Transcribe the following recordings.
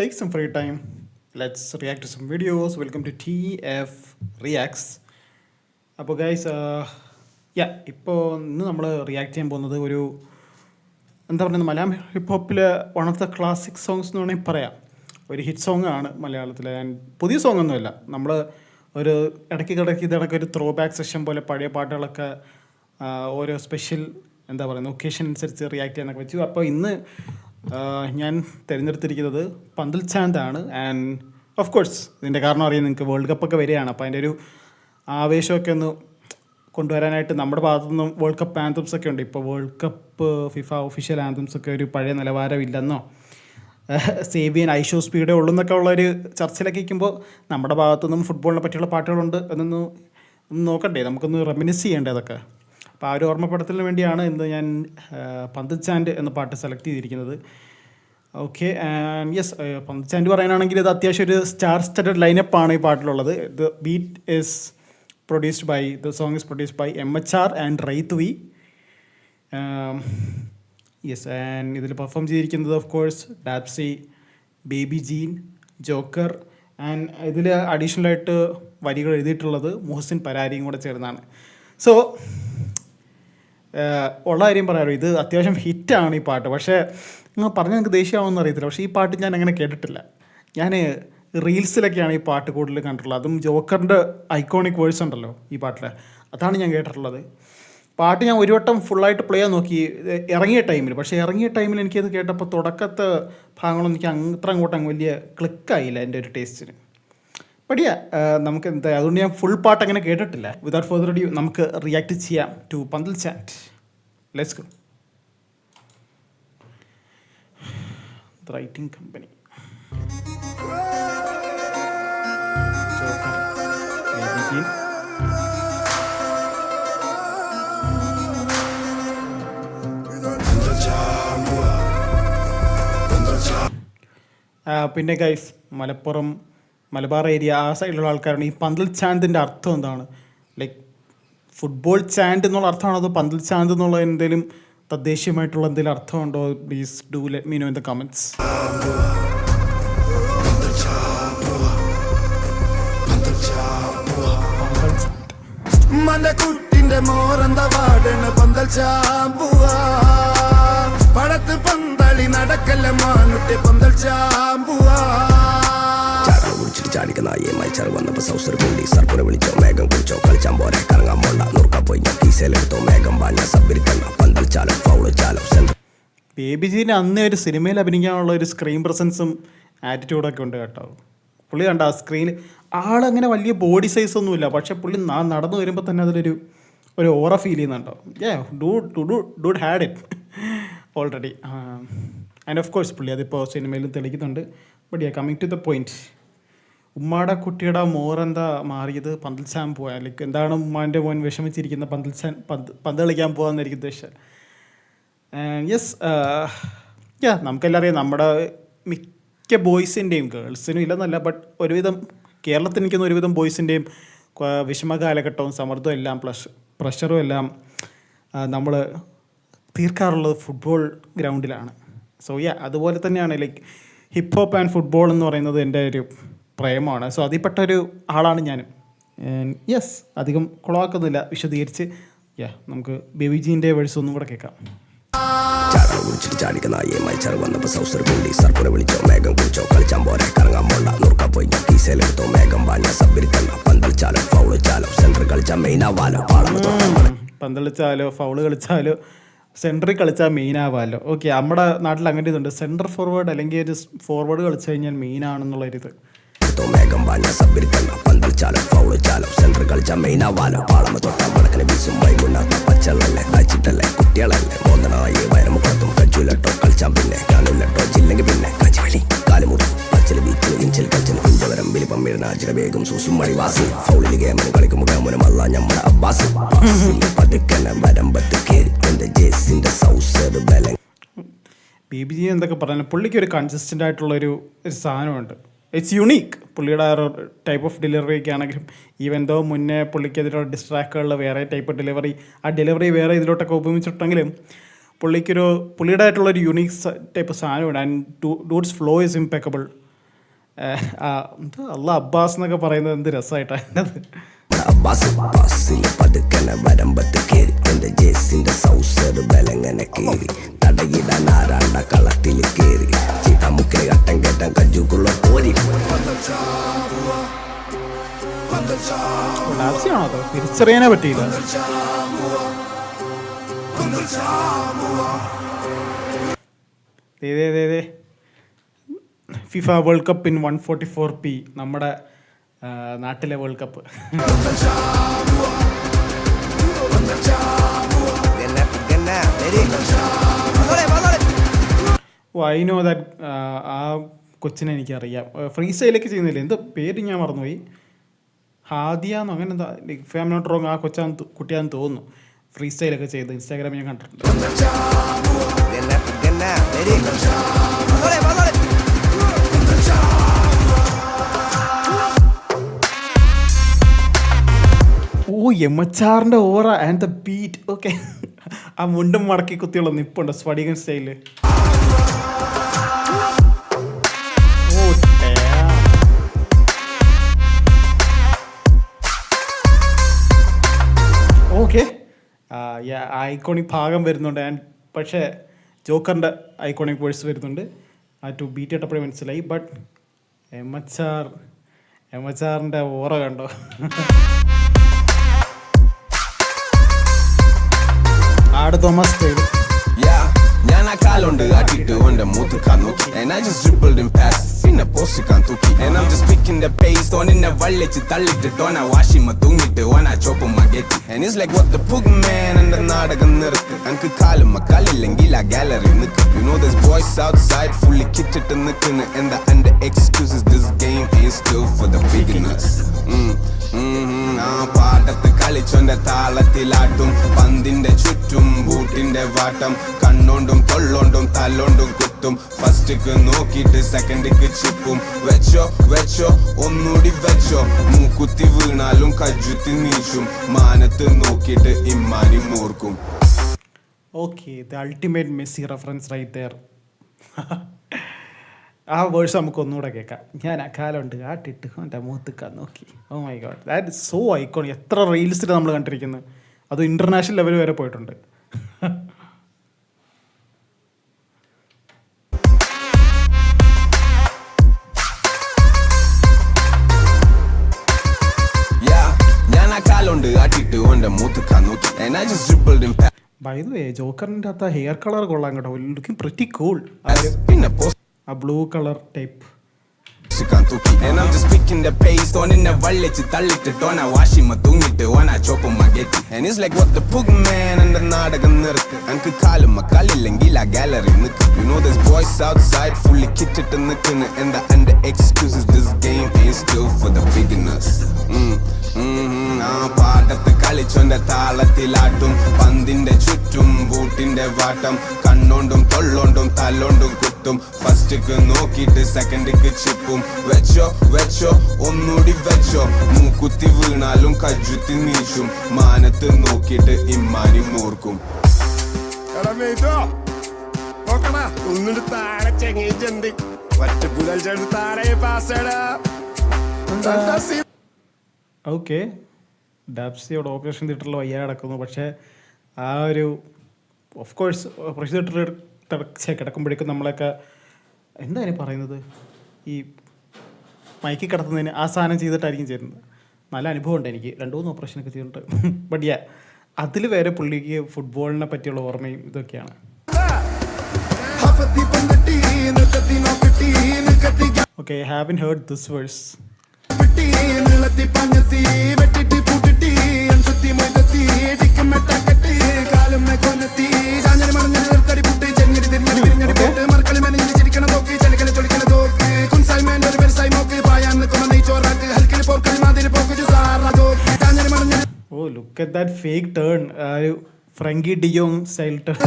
take some free time. Let's react to some videos. Welcome to TF Reacts. അപ്പോൾ guys ഇപ്പോൾ ഇന്ന് നമ്മൾ react ചെയ്യാൻ പോകുന്നത് ഒരു എന്താ പറയുന്നത് മലയാളം ഹിപ്പ് ഹോപ്പിലെ one of the classic songs എന്ന് വേണമെങ്കിൽ പറയാം. ഒരു ഹിറ്റ് സോങ് ആണ് മലയാളത്തിലെ. പുതിയ സോങ് ഒന്നുമില്ല. നമ്മൾ ഒരു ഇടയ്ക്ക് ഇതടക്കം ഒരു ത്രോ ബാക്ക് സെഷൻ പോലെ പഴയ പാട്ടുകളൊക്കെ ഓരോ സ്പെഷ്യൽ എന്താ പറയുന്നത് ഒക്കേഷൻ അനുസരിച്ച് റിയാക്ട് ചെയ്യാനൊക്കെ വെച്ചു. അപ്പോൾ ഇന്ന് ഞാൻ തിരഞ്ഞെടുത്തിരിക്കുന്നത് പന്തൽ ചാന്താണ്. ആൻഡ് ഓഫ് കോഴ്സ് ഇതിൻ്റെ കാരണം അറിയാം, നിങ്ങൾക്ക് വേൾഡ് കപ്പൊക്കെ വരികയാണ്. അപ്പോൾ അതിൻ്റെ ഒരു ആവേശമൊക്കെ ഒന്ന് കൊണ്ടുവരാനായിട്ട് നമ്മുടെ ഭാഗത്തു നിന്നും വേൾഡ് കപ്പ് ആന്തംസ് ഒക്കെ ഉണ്ട്. ഇപ്പോൾ world cup FIFA official anthems ഒക്കെ ഒരു പഴയ നിലവാരമില്ലെന്നോ സേവിയൻ ഐഷോ സ്പീഡേ ഉള്ളൂ എന്നൊക്കെ ഉള്ളൊരു ചർച്ചയിലൊക്കെ ഇരിക്കുമ്പോൾ നമ്മുടെ ഭാഗത്തുനിന്നും ഫുട്ബോളിനെ പറ്റിയുള്ള പാട്ടുകളുണ്ട്. അതൊന്ന് നോക്കണ്ടേ, നമുക്കൊന്ന് റെമിനിസ് ചെയ്യേണ്ടേ അതൊക്കെ. അപ്പോൾ ആ ഒരു ഓർമ്മപ്പെടുത്തലിന് വേണ്ടിയാണ് ഇന്ന് ഞാൻ പന്തൽ ചാൻഡ് എന്ന പാട്ട് സെലക്ട് ചെയ്തിരിക്കുന്നത്. ഓക്കെ, ആൻഡ് യെസ്, പന്തൽ ചാൻഡ് പറയാനാണെങ്കിൽ ഇത് അത്യാവശ്യം ഒരു സ്റ്റാർ സ്റ്റഡഡ് ലൈനപ്പാണ് ഈ പാട്ടിലുള്ളത്. The beat is the song is produced by MHR and Raithui. Yes, and ഇതിൽ പെർഫോം ചെയ്തിരിക്കുന്നത് of course Dabzee, Baby Jean, Joker, and ഇതിൽ അഡീഷണലായിട്ട് വരികൾ എഴുതിയിട്ടുള്ളത് മുഹസിൻ പരാരിയും കൂടെ ചേർന്നാണ്. സോ ഉള്ള കാര്യം പറയാമല്ലോ, ഇത് അത്യാവശ്യം ഹിറ്റാണ് ഈ പാട്ട്. പക്ഷേ പറഞ്ഞാൽ നിങ്ങൾക്ക് ദേഷ്യമാവുമെന്ന് അറിയത്തില്ല, പക്ഷേ ഈ പാട്ട് ഞാൻ അങ്ങനെ കേട്ടിട്ടില്ല. ഞാൻ റീൽസിലൊക്കെയാണ് ഈ പാട്ട് കൂടുതൽ കണ്ടിട്ടുള്ളത്. അതും ജോക്കറിൻ്റെ ഐക്കോണിക് വേഴ്സ് ഉണ്ടല്ലോ ഈ പാട്ടിൽ, അതാണ് ഞാൻ കേട്ടിട്ടുള്ളത്. പാട്ട് ഞാൻ ഒരു വട്ടം ഫുള്ളായിട്ട് പ്ലേ ചെയ്യാൻ നോക്കി ഇറങ്ങിയ ടൈമിൽ. പക്ഷേ ഇറങ്ങിയ ടൈമിൽ എനിക്കത് കേട്ടപ്പോൾ തുടക്കത്തെ ഭാഗങ്ങളൊന്നും എനിക്ക് അങ്ങോട്ടും വലിയ ക്ലിക്കായില്ല എൻ്റെ ഒരു ടേസ്റ്റിന്. പടിയാ നമുക്ക് എന്താ, അതുകൊണ്ട് ഞാൻ ഫുൾ പാട്ട് അങ്ങനെ കേട്ടിട്ടില്ല. വിതൗട്ട് ഫർദർ അഡ്യൂ നമുക്ക് റിയാക്ട് ചെയ്യാം to Panthal Chand. Let's go. Writing company, പിന്നെ ഗൈസ് മലപ്പുറം മലബാർ ഏരിയ ആ സൈഡിലുള്ള ആൾക്കാരാണ്. ഈ പന്തൽ ചാന്തിൻ്റെ അർത്ഥം എന്താണ്? ലൈക്ക് ഫുട്ബോൾ ചാൻഡ് എന്നുള്ള അർത്ഥമാണോ അതോ പന്തൽ ചാന്ത് എന്നുള്ള എന്തെങ്കിലും തദ്ദേശീയമായിട്ടുള്ള എന്തെങ്കിലും അർത്ഥമുണ്ടോ? Please do let me know in the comments. കുട്ടിന്റെ മോറന്ത വാടണ പന്തൽ ചാമ്പുവാ, പടത്ത് പന്തളി നടക്കല്ല മാനുട്ടെ പന്തൽ ചാമ്പുവാ. കുടിച്ചിട്ട് ചാടിക്കുന്നായി മൈച്ചാർ വന്നപ്പോ സൗസർ കൂടി സർപ്പുര വിളിച്ചോ, മേഘം കുടിച്ചോ, കളിച്ചാൻ പോരെ കറങ്ങാൻ പോണ്ട, നുറുക്ക പോയി ഞാൻ കീസയിലെടുത്തോ, മേഘം പാഞ്ഞ സബ്ബിരിക്കണ്ട, പന്തൽ ചാലോ ഫൗള് ചാലോ. ബേബി ജീന് അന്നേ ഒരു സിനിമയിൽ അഭിനയിക്കാനുള്ള ഒരു സ്ക്രീൻ പ്രസൻസും ആറ്റിറ്റ്യൂഡൊക്കെ ഉണ്ട് കേട്ടോ. പുള്ളി കണ്ട ആ സ്ക്രീനിൽ ആളങ്ങനെ വലിയ ബോഡി സൈസ് ഒന്നുമില്ല, പക്ഷെ പുള്ളി നടന്നു വരുമ്പോൾ തന്നെ അതിലൊരു ഓറ ഫീൽ ചെയ്യുന്നുണ്ടോ. Dude had it already. And of course പുള്ളി അതിപ്പോൾ സിനിമയിലും തെളിയിക്കുന്നുണ്ട്. But coming to the point, ഉമ്മാടെ കുട്ടിയുടെ മോറെന്താ മാറിയത് പന്തൽ ചാൻ പോയാൽ, ലൈക്ക് എന്താണ് ഉമ്മാൻ്റെ മോൻ വിഷമിച്ചിരിക്കുന്ന പന്ത് കളിക്കാൻ പോകാമെന്നായിരിക്കും ഉദ്ദേശിച്ചത്. യെസ്, നമുക്കെല്ലാം അറിയാം, നമ്മുടെ മിക്ക ബോയ്സിൻ്റെയും ഗേൾസിനും ഇല്ലെന്നല്ല, ബട്ട് ഒരുവിധം കേരളത്തിൽ നിൽക്കുന്ന ഒരുവിധം ബോയ്സിൻ്റെയും വിഷമകാലഘട്ടവും സമ്മർദ്ദവും എല്ലാം പ്രഷറും എല്ലാം നമ്മൾ തീർക്കാറുള്ളത് ഫുട്ബോൾ ഗ്രൗണ്ടിലാണ്. സോ അതുപോലെ തന്നെയാണ് like hip hop and football എന്ന് പറയുന്നത് എൻ്റെ ഒരു പ്രേമമാണ്. സോ അതിൽപ്പെട്ടൊരു ആളാണ് ഞാനും. യെസ്, അധികം കുളമാക്കുന്നില്ല, വിശദീകരിച്ച് നമുക്ക് ബേബി ജീൻ്റെ വേഴ്സ് ഒന്നും കൂടെ കേൾക്കാം. കുടിച്ചിട്ട് ചാടിക്കുന്നായി മൈച്ചാർ വന്നപ്പോ സൗസർ കൂടി സർപ്പുര വിളിച്ചോ, മേഘം കുടിച്ചോ, കളിച്ചാൻ പോരെ കറങ്ങാൻ പോണ്ട, നുറുക്ക പോയി ഞാൻ കീസയിലെടുത്തോ, മേഘം പാഞ്ഞ സബ്ബിരിക്കണ്ട, പന്തൽ ചാലോ ഫൗള് ചാലോ, സെന്റർ കളിച്ചാൽ മെയിനാവാലോ. പന്തൽ കളിച്ചാലോ ഫൗള് കളിച്ചാലോ സെൻറ്ററിൽ കളിച്ചാൽ മെയിനാവാലോ. ഓക്കെ, നമ്മുടെ നാട്ടിൽ അങ്ങനെ ഇതുണ്ട്, സെൻറ്റർ ഫോർവേഡ് അല്ലെങ്കിൽ ഒരു ഫോർവേഡ് കളിച്ചു കഴിഞ്ഞാൽ മെയിനാണെന്നുള്ളൊരിത്. മേഘം പാഞ്ഞ സബ്ബിരിക്കണ്ട, പന്തൽ ചാലോ ഫൗള് ചാലോ, സെന്റർ കളിച്ചാൽ മെയിനാവാലോ. പാളമ തൊട്ടാൽ പടക്കിന് വീസും വൈകുണ്ണാത്ത പച്ചളല്ലേ, കാച്ചിട്ടല്ലേ കുട്ടികളല്ലേ, മോന്തനായി വയറമുഖത്തും കജുലട്ടോ, കളിച്ചാൽ പിന്നെ കാനുലട്ടോ, ജില്ലെങ്കിൽ പിന്നെ കജവലി കാലുമുട്ടും പച്ചല് ബീച്ചിൽ ഇഞ്ചിൽ കളിച്ചിന് കുഞ്ചവരം വലിപ്പം വീഴുന്ന വേഗം സൂസും മണിവാസി, ഫൗളിൽ ഗേമന് കളിക്കുമ്പോൾ ഗേമനുമല്ല നമ്മുടെ അബ്ബാസ്, പതുക്കനെ വരമ്പത്ത് കേറി എന്റെ ജേസിന്റെ സൗസർ ബലം. ബേബി ജി എന്തൊക്കെ പറഞ്ഞാൽ പുള്ളിക്ക് ഒരു കൺസിസ്റ്റൻ്റ് ആയിട്ടുള്ളൊരു സാധനമുണ്ട്. It's unique. പുള്ളിയുടെ ആ ടൈപ്പ് ഓഫ് ഡെലിവറിയൊക്കെ ആണെങ്കിലും ഈവൻ ദോ മുന്നേ പുള്ളിക്കെതിരെ ഡിസ്ട്രാക്കുകളിൽ വേറെ ടൈപ്പ് ഡെലിവറി, ആ ഡെലിവറി വേറെ ഇതിലോട്ടൊക്കെ ഉപയോഗിച്ചിട്ടെങ്കിലും പുള്ളിയുടേതായിട്ടുള്ളൊരു യുണീക്ക് ടൈപ്പ് സാധനമുണ്ട്. And dude's flow is impeccable. അല്ല അബ്ബാസ് എന്നൊക്കെ പറയുന്നത് എന്ത് രസമായിട്ടാണ് അത്. അബ്ബാസ് ബസ്സിൽ പതുക്കനെ വരമ്പത്ത് കേറി എന്റെ ജേസിന്റെ സൗസർ ബലങ്ങനെ കേറി തടയിടാൻ ആരാണ്ട കളത്തിൽ കേറി ചീത്തമുക്കെ കട്ടം കേട്ടം കജുക്കുള്ള പോരി ഡാപ്സിയാണോ അത് തിരിച്ചറിയാനേ പറ്റിയില്ല. FIFA world cup in 144p നമ്മുടെ നാട്ടിലെ world cup. I know that ആ കൊച്ചിനെ എനിക്കറിയാം. ഫ്രീ സ്റ്റൈലൊക്കെ ചെയ്യുന്നില്ല, എന്തോ പേര് ഞാൻ മറന്നുപോയി. ഹാദിയാന്നോ അങ്ങനെ എന്താ, if I am not wrong ആ കുട്ടിയാന്ന് തോന്നുന്നു. ഫ്രീ സ്റ്റൈലൊക്കെ ചെയ്ത് ഇൻസ്റ്റാഗ്രാമിൽ ഞാൻ കണ്ടിട്ടുണ്ട്. ഓ എമ്മച്ചാറിൻ്റെ aura and the beat. Okay, ആ മുണ്ടും മടക്കി കുത്തിയുള്ള നിപ്പുണ്ട് സ്ഫടികൻ സ്റ്റൈല്. ഓക്കെ, ഐക്കോണിക് ഭാഗം വരുന്നുണ്ട്. ആൻഡ് പക്ഷേ ജോക്കറിൻ്റെ ഐക്കോണിക് വേഴ്സ് വരുന്നുണ്ട്. ആ ടു ബീറ്റ് ഇട്ടപ്പോഴേ മനസ്സിലായി. ബട്ട് എമ്മച്ചാറിൻ്റെ ഓറ കണ്ടോ. ആട് തോമസ് സ്റ്റൈല്. ഞാൻ ആ കാലുണ്ട് ആട്ടിട്ട് ഓന്റെ മൂത്തുക്കാൻ നോക്കി and I just dribbled in past പിന്നെ പോസ്റ്റിക്കാൻ തൂക്കി and I'm just picking the pace ഓനെന്നെ വള്ളിച്ച് തള്ളിട്ടിട്ട് ഓനാ വാഷിമ തൂങ്ങിട്ട് ഓനാ ചോപ്പുമ്മ കെറ്റി and it's like what the pug man എന്റെ നാടകം നിർത്ത് എനിക്ക് കാലുമ്മ കല്ലില്ലെങ്കിൽ ആ ഗാലറി നിൽക്ക് you know there's boys outside fully കിറ്റിട്ട് നിൽക്കുന്നു എന്താ എന്റെ excuses this game is still for the beginners ആ പാട്ടത്ത് കളിച്ചോന്റെ താളത്തിലാട്ടും പന്തിന്റെ ചുറ്റും ബൂട്ടിന്റെ വാട്ടം കണ്ണോണ്ടും തൊള്ളോണ്ടും തല്ലോണ്ടും കുത്തും ഫസ്റ്റ്ക്ക് നോക്കിയിട്ട് സെക്കൻഡിക്ക് ചിപ്പും വെച്ചോ വെച്ചോ ഒന്നൂടി വെച്ചോ മൂക്കുത്തി വീണാലും കജ്ജുത്തി നീച്ചും മാനത്ത് നോക്കിയിട്ട് ഇമ്മാനി മൂർക്കും. Okay, the ultimate Messi reference right there. ആ വേഴ്സ് നമുക്ക് ഒന്നുകൂടെ കേൾക്കാം. ഞാൻ ആ കാലുണ്ട് ആട്ടിട്ട് എൻ്റെ മൂത്തുക്കാൻ നോക്കി. Oh my god, that is so iconic. എത്ര റീൽസിൽ നമ്മൾ കണ്ടിരിക്കുന്നത്, അത് ഇൻ്റർനാഷണൽ ലെവൽ വരെ പോയിട്ടുണ്ട്. ബൈ ദ വേ ജോക്കറിൻ്റെ അകത്ത് ഹെയർ കളർ കൊള്ളാൻ കേട്ടോ, ലുക്കിംഗ് പ്രിറ്റി കൂൾ. ആ blue colour type. And I'm just picking the pace ഓനെന്നെ വള്ളിച്ച് തള്ളിട്ടിട്ട് ഓനാ വാഷിമ തൂങ്ങിട്ട് ഓനാ ചോപ്പുമ്മ കെറ്റി and it's like what the pug man എന്റെ നാടകം നിർത്ത് എനിക്ക് കാലുമ്മ കല്ലില്ലെങ്കിൽ ആ ഗാലറി നിൽക്ക് you know there's boys outside fully കിറ്റിട്ട് നിൽക്കുന്നു എന്താ എന്റെ excuses this game is still for the beginners ആ പാട്ടത്ത് കളിച്ചോന്റെ താളത്തിലാട്ടും പന്തിന്റെ ചുറ്റും ബൂട്ടിന്റെ വാട്ടം കണ്ണോണ്ടും തൊള്ളോണ്ടും തല്ലോണ്ടും കുത്തും ഫസ്റ്റ്ക്ക് നോക്കിയിട്ട് സെക്കൻഡിക്ക് ചിപ്പും വെച്ചോ വെച്ചോ ഒന്നൂടി വെച്ചോ മൂക്കുത്തി വീണാലും കജ്ജുത്തി നീച്ചും മാനത്ത് നോക്കിയിട്ട് ഇമ്മാനി മൂർക്കും. ഓക്കെ, ഡാപ്സിയോട് ഓപ്പറേഷൻ തിയേറ്ററിൽ വയ്യാ കിടക്കുന്നു. പക്ഷേ ആ ഒരു ഓഫ് കോഴ്സ് ഓപ്പറേഷൻ തിയേറ്ററിൽ കിടക്കുമ്പോഴേക്കും നമ്മളൊക്കെ എന്താ പറയുന്നത്, ഈ മയക്കി കിടത്തുന്നതിന് ആ സാധനം ചെയ്തിട്ടായിരിക്കും ചെയ്യുന്നത്. നല്ല അനുഭവമുണ്ട് എനിക്ക്, 2-3 ഓപ്പറേഷനൊക്കെ ചെയ്തിട്ടുണ്ട്. ബട്ട് യാ, അതിൽ വരെ പുള്ളിക്ക് ഫുട്ബോളിനെ പറ്റിയുള്ള ഓർമ്മയും ഇതൊക്കെയാണ്. Okay, I haven't heard this verse. Oh, look at that fake turn. Frankie de Jong style turn.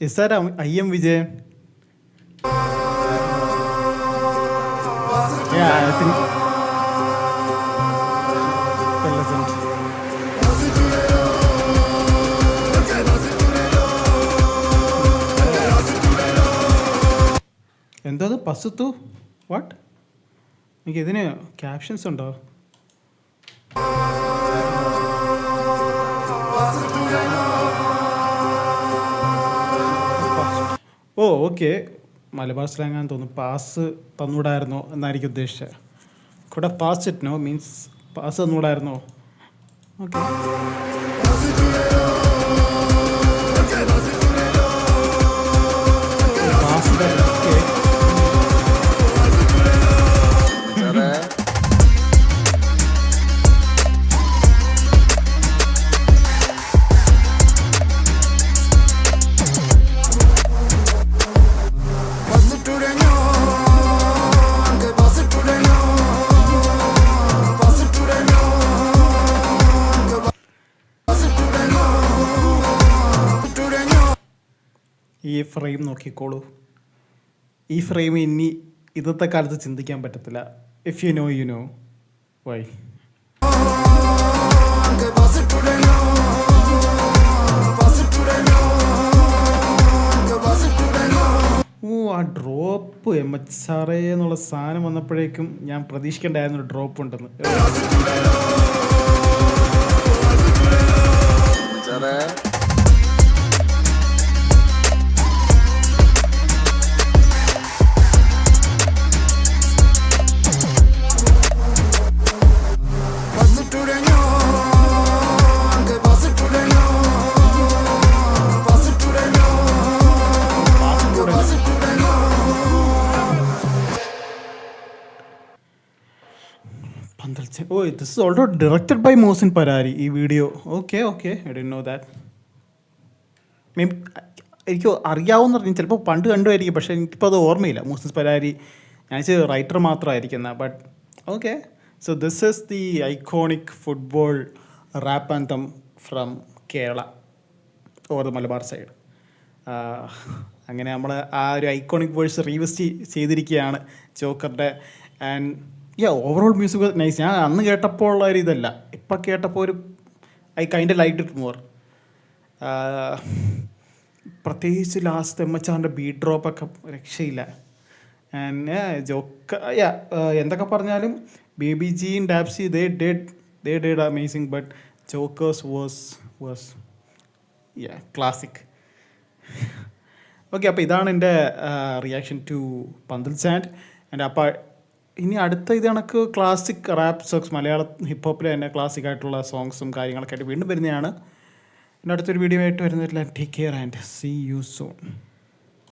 Is that I am Vijayan? Yeah, I think. A legend. എന്തോ അത് പസുത്തു വാട്ട്? എനിക്ക് ഇതിന് ക്യാപ്ഷൻസ് ഉണ്ടോ? ഓ ഓക്കെ, മലബാർ സ്ലാങ് ആണെന്ന് തോന്നുന്നു. Pass തന്നൂടായിരുന്നോ എന്നായിരിക്കും ഉദ്ദേശിച്ചത്. കൂടെ pass it no means pass തന്നൂടായിരുന്നോ? ഓക്കെ. ഈ ഫ്രെയിം നോക്കിക്കോളൂ. ഈ ഫ്രെയിം ഇനി ഇന്നത്തെ കാലത്ത് ചിന്തിക്കാൻ പറ്റത്തില്ല. If you know you know why. Oh ആ ഡ്രോപ്പ് MHRA എന്നുള്ള സാധനം വന്നപ്പോഴേക്കും ഞാൻ പ്രതീക്ഷിക്കേണ്ടായിരുന്നു ഡ്രോപ്പ് ഉണ്ടെന്ന്. Oh this is also directed by Mohsin Parari ഈ video. Okay okay, I didn't know that. എനിക്ക് അറിയാവുന്ന പറഞ്ഞു, ചിലപ്പോൾ പണ്ട് കണ്ടുമായിരിക്കും, പക്ഷേ എനിക്കിപ്പോൾ അത് ഓർമ്മയില്ല. മോസിൻ പരാരി ഞാൻ റൈറ്റർ മാത്രമായിരിക്കുന്ന. But okay, so this is the iconic football rap anthem from Kerala or the Malabar side. അങ്ങനെ നമ്മൾ ആ ഒരു ഐക്കോണിക് വേഴ്സ് റീവിസ്റ്റ് ചെയ്തിരിക്കുകയാണ് ജോക്കറുടെ. And overall music nice. ഞാൻ അന്ന് കേട്ടപ്പോൾ ഉള്ള ഒരു ഇതല്ല, ഇപ്പം കേട്ടപ്പോൾ ഒരു I kind like it more. പ്രത്യേകിച്ച് ലാസ്റ്റ് MHRന്റെ ബീറ്റ് ഡ്രോപ്പൊക്കെ രക്ഷയില്ല. ആൻഡ് എന്തൊക്കെ പറഞ്ഞാലും ബേബി ജിയും Dabzee they did amazing. But Joker's was classic. Okay, അപ്പോൾ ഇതാണ് എൻ്റെ റിയാക്ഷൻ ടു പന്തൽ സാൻഡ്. ആൻഡ് അപ്പോൾ ഇനി അടുത്ത ഇത് കണക്ക് ക്ലാസിക് റാപ്പ് സോങ്സ്, മലയാള ഹിപ്ഹോപ്പിൽ തന്നെ ക്ലാസിക് ആയിട്ടുള്ള സോങ്സും കാര്യങ്ങളൊക്കെ ആയിട്ട് വീണ്ടും വരുന്നതാണ്. എൻ്റെ അടുത്തൊരു വീഡിയോ ആയിട്ട് വരുന്നതില്ല. Take care and see you soon.